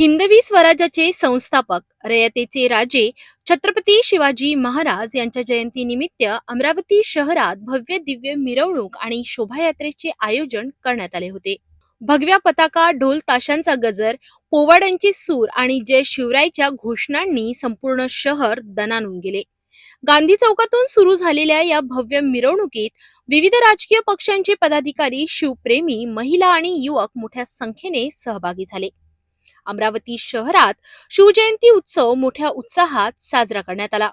हिंदवी स्वराज्याचे संस्थापक रयतेचे राजे छत्रपती शिवाजी महाराज यांच्या जयंतीनिमित्त अमरावती शहरात भव्य दिव्य मिरवणूक आणि शोभायात्रेचे आयोजन करण्यात आले होते. भगव्या पताका, ढोल ताशांचा गजर, पोवाड्यांचे सूर आणि जय शिवरायच्या घोषणांनी संपूर्ण शहर दणाणून गेले. गांधी चौकातून सुरू झालेल्या या भव्य मिरवणुकीत विविध राजकीय पक्षांचे पदाधिकारी, शिवप्रेमी, महिला आणि युवक मोठ्या संख्येने सहभागी झाले. अमरावती शहरात शिवजयंती उत्सव मोठ्या उत्साहात साजरा करण्यात आला.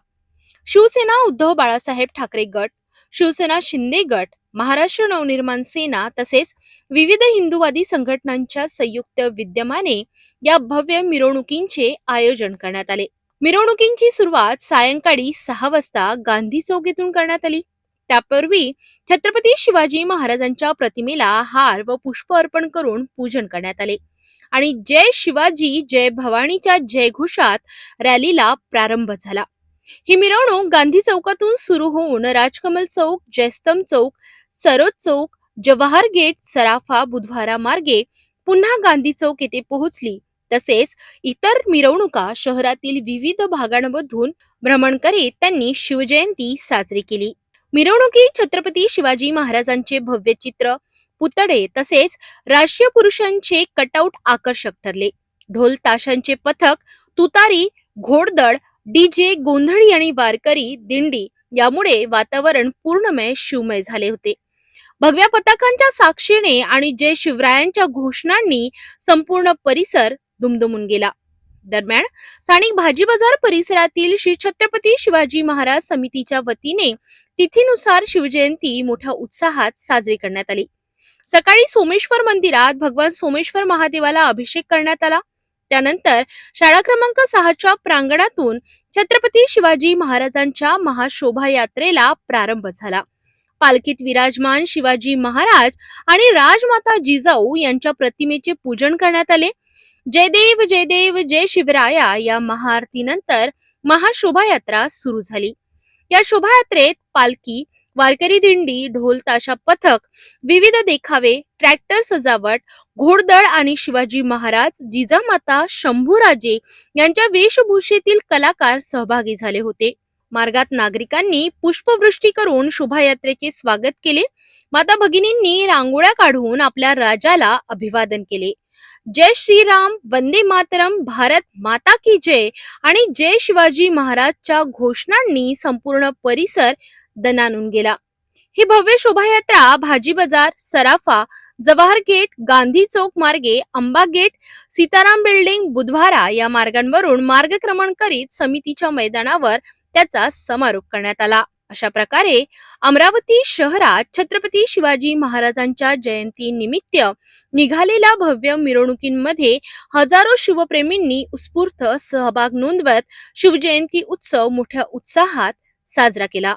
शिवसेना उद्धव बाळासाहेब ठाकरे गट, शिवसेना शिंदे गट, महाराष्ट्र नवनिर्माण सेना तसेच विविध हिंदूवादी संघटनांच्या संयुक्त विद्यमाने या भव्य मिरवणुकींचे आयोजन करण्यात आले. मिरवणुकींची सुरुवात सायंकाळी 6 वाजता गांधी चौक येथून करण्यात आली. त्यापूर्वी छत्रपती शिवाजी महाराजांच्या प्रतिमेला हार व पुष्प अर्पण करून पूजन करण्यात आले आणि जय शिवाजी जय भवानीच्या जयघोषात रॅलीला प्रारंभ झाला. ही मिरवणूक गांधी चौकातून सुरू होऊन राजकमल चौक, जयस्तंभ चौक, सरोद चौक, जवाहर गेट, सराफा, बुधवारा मार्गे पुन्हा गांधी चौक येथे पोहोचली. तसेच इतर मिरवणुका शहरातील विविध भागांमधून भ्रमण करीत त्यांनी शिवजयंती साजरी केली. मिरवणुकीत छत्रपती शिवाजी महाराजांचे भव्य चित्र, पुतळे तसेच राष्ट्रीय पुरुषांचे कटआउट आकर्षक ठरले. ढोल ताशांचे पथक, तुतारी, घोडदळ, डीजे, गोंधळी आणि वारकरी दिंडी यामुळे वातावरण पूर्णमय शिवमय झाले होते. भगव्या पताकांच्या साक्षीने आणि जय शिवरायांच्या घोषणांनी संपूर्ण परिसर दुमदुमून गेला. दरम्यान स्थानिक भाजी बाजार परिसरातील श्री छत्रपती शिवाजी महाराज समितीच्या वतीने तिथीनुसार शिवजयंती मोठ्या उत्साहात साजरी करण्यात आली. सकाळी सोमेश्वर मंदिरात भगवान सोमेश्वर महादेवाला अभिषेक करण्यात आला. त्यानंतर शाळा क्रमांक 6च्या प्रांगणातून छत्रपती शिवाजी महाराजांच्या महाशोभायात्रेला प्रारंभ झाला. पालखीत विराजमान शिवाजी महाराज आणि राजमाता जिजाऊ यांच्या प्रतिमेचे पूजन करण्यात आले. जय देव जय देव जय शिवराया या महाआरतीनंतर महाशोभायात्रा सुरू झाली. या शोभायात्रेत पालखी, वारकरी दिंडी, ढोल ताशा पथक, विविध देखावे, ट्रॅक्टर सजावट, घोडदळ आणि शिवाजी महाराज, जिजामाता, शंभूराजे यांच्या वेशभूषेतील कलाकार सहभागी झाले होते. मार्गात नागरिकांनी पुष्पवृष्टी करून शोभायात्रेचे स्वागत केले. माता भगिनींनी रांगोळ्या काढून आपल्या राजाला अभिवादन केले. जय श्रीराम, वंदे मातरम, भारत माता की जय आणि जय शिवाजी महाराजच्या घोषणांनी संपूर्ण परिसर दणाणून गेला. ही भव्य शोभायात्रा भाजी बाजार, सराफा, जवाहर गेट, गांधी चौक मार्गे अंबा गेट, सीताराम बिल्डिंग, बुधवारा या मार्गांवरून मार्गक्रमण करीत समितीच्या मैदानावर त्याचा समारोप करण्यात आला. अशा प्रकारे अमरावती शहरात छत्रपती शिवाजी महाराजांच्या जयंती निमित्त निघालेल्या भव्य मिरवणुकींमध्ये हजारो शिवप्रेमींनी उत्स्फूर्त सहभाग नोंदवत शिवजयंती उत्सव मोठ्या उत्साहात साजरा केला.